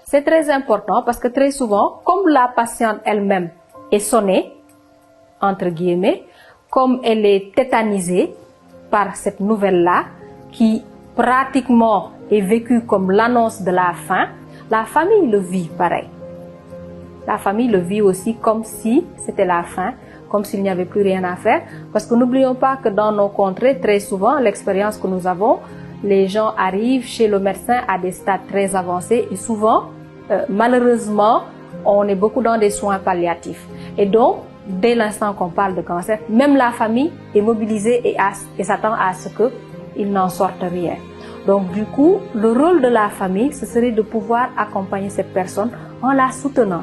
C'est très important parce que très souvent, comme la patiente elle-même est sonnée, entre guillemets, comme elle est tétanisée par cette nouvelle-là, qui pratiquement est vécue comme l'annonce de la fin, la famille le vit pareil. La famille le vit aussi comme si c'était la fin, comme s'il n'y avait plus rien à faire. Parce que n'oublions pas que dans nos contrées, très souvent, l'expérience que nous avons, les gens arrivent chez le médecin à des stades très avancés et souvent, malheureusement, on est beaucoup dans des soins palliatifs. Et donc, dès l'instant qu'on parle de cancer, même la famille est mobilisée et s'attend à ce qu'il n'en sorte rien. Donc du coup, le rôle de la famille, ce serait de pouvoir accompagner cette personne en la soutenant.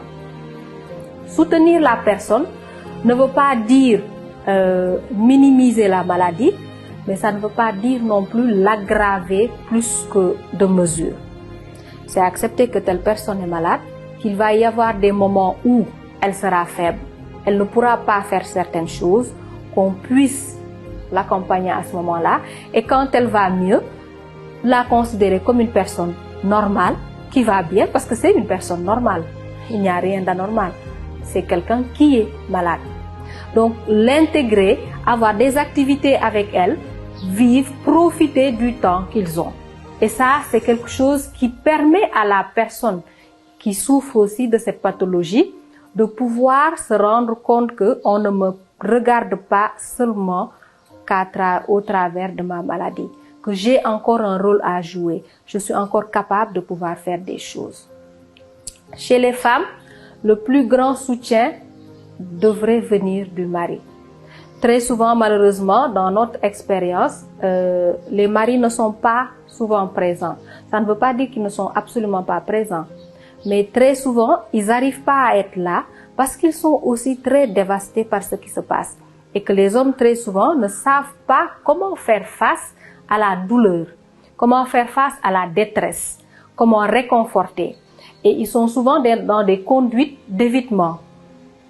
Soutenir la personne ne veut pas dire minimiser la maladie, mais ça ne veut pas dire non plus l'aggraver plus que de mesure. C'est accepter que telle personne est malade, qu'il va y avoir des moments où elle sera faible, elle ne pourra pas faire certaines choses, qu'on puisse l'accompagner à ce moment-là, et quand elle va mieux, la considérer comme une personne normale, qui va bien, parce que c'est une personne normale. Il n'y a rien d'anormal. C'est quelqu'un qui est malade. Donc, l'intégrer, avoir des activités avec elle, vivre, profiter du temps qu'ils ont. Et ça, c'est quelque chose qui permet à la personne qui souffre aussi de cette pathologie de pouvoir se rendre compte qu'on ne me regarde pas seulement au travers de ma maladie, que j'ai encore un rôle à jouer, je suis encore capable de pouvoir faire des choses. Chez les femmes, le plus grand soutien devrait venir du mari. Très souvent, malheureusement, dans notre expérience, les maris ne sont pas souvent présents. Ça ne veut pas dire qu'ils ne sont absolument pas présents, mais très souvent, ils n'arrivent pas à être là parce qu'ils sont aussi très dévastés par ce qui se passe. Et que les hommes, très souvent, ne savent pas comment faire face à la douleur, comment faire face à la détresse, comment réconforter. Et ils sont souvent dans des conduites d'évitement.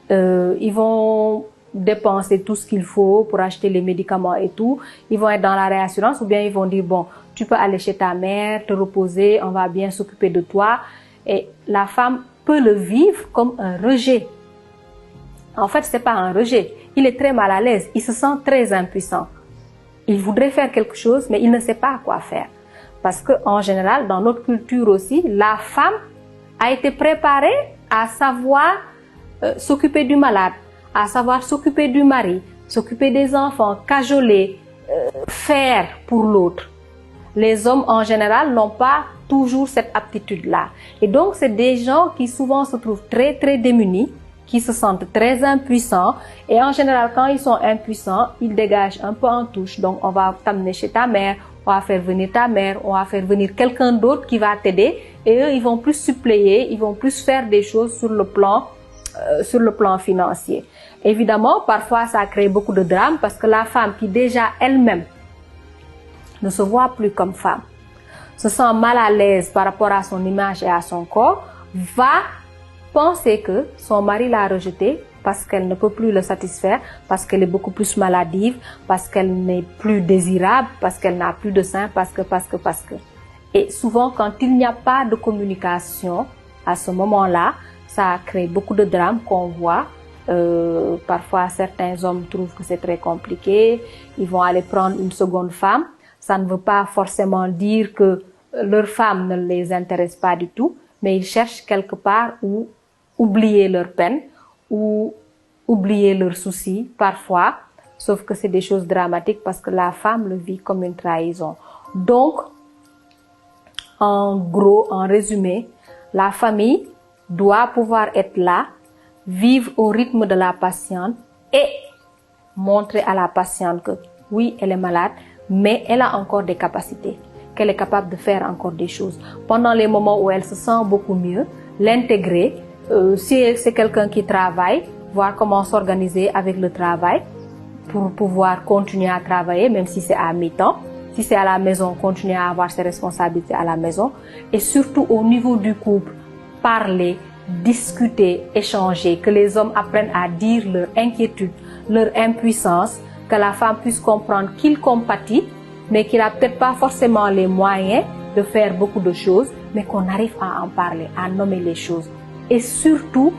Ils vont dépenser tout ce qu'il faut pour acheter les médicaments et tout. Ils vont être dans la réassurance ou bien ils vont dire, bon, tu peux aller chez ta mère, te reposer, on va bien s'occuper de toi. Et la femme peut le vivre comme un rejet. En fait, c'est pas un rejet. Il est très mal à l'aise. Il se sent très impuissant. Il voudrait faire quelque chose, mais il ne sait pas quoi faire. Parce que, en général, dans notre culture aussi, la femme a été préparée à savoir s'occuper du malade, à savoir s'occuper du mari, s'occuper des enfants, cajoler, faire pour l'autre. Les hommes, en général, n'ont pas toujours cette aptitude-là. Et donc, c'est des gens qui souvent se trouvent très, très démunis, qui se sentent très impuissants. Et en général, quand ils sont impuissants, ils dégagent un peu en touche. Donc, on va t'amener chez ta mère, on va faire venir ta mère, on va faire venir quelqu'un d'autre qui va t'aider. Et eux, ils vont plus suppléer, ils vont plus faire des choses sur le plan financier. Évidemment, parfois, ça crée beaucoup de drames parce que la femme qui déjà elle-même ne se voit plus comme femme, se sent mal à l'aise par rapport à son image et à son corps, va penser que son mari l'a rejetée parce qu'elle ne peut plus le satisfaire, parce qu'elle est beaucoup plus maladive, parce qu'elle n'est plus désirable, parce qu'elle n'a plus de sein, parce que. Et souvent, quand il n'y a pas de communication à ce moment-là, ça crée beaucoup de drames qu'on voit. Parfois, certains hommes trouvent que c'est très compliqué. Ils vont aller prendre une seconde femme. Ça ne veut pas forcément dire que leur femme ne les intéresse pas du tout, mais ils cherchent quelque part où oublier leur peine ou oublier leurs soucis parfois, sauf que c'est des choses dramatiques parce que la femme le vit comme une trahison. Donc, en gros, en résumé, la famille doit pouvoir être là, vivre au rythme de la patiente et montrer à la patiente que oui, elle est malade, mais elle a encore des capacités, qu'elle est capable de faire encore des choses. Pendant les moments où elle se sent beaucoup mieux, l'intégrer. Si c'est quelqu'un qui travaille, voir comment s'organiser avec le travail pour pouvoir continuer à travailler, même si c'est à mi-temps. Si c'est à la maison, continuer à avoir ses responsabilités à la maison. Et surtout au niveau du couple, parler, discuter, échanger, que les hommes apprennent à dire leur inquiétude, leur impuissance, que la femme puisse comprendre qu'il compatit, mais qu'il n'a peut-être pas forcément les moyens de faire beaucoup de choses, mais qu'on arrive à en parler, à nommer les choses. Et surtout,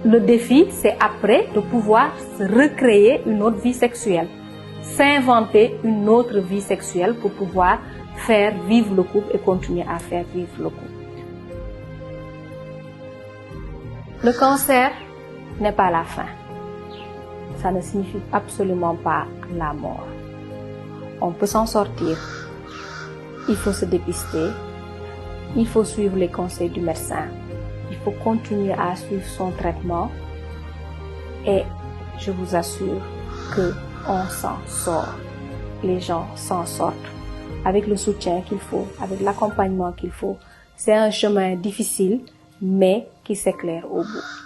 le défi, c'est après de pouvoir se recréer une autre vie sexuelle, s'inventer une autre vie sexuelle pour pouvoir faire vivre le couple et continuer à faire vivre le couple. Le cancer n'est pas la fin. Ça ne signifie absolument pas la mort. On peut s'en sortir. Il faut se dépister. Il faut suivre les conseils du médecin. Il faut continuer à suivre son traitement. Et je vous assure qu'on s'en sort. Les gens s'en sortent avec le soutien qu'il faut, avec l'accompagnement qu'il faut. C'est un chemin difficile, mais qui s'éclaire au bout.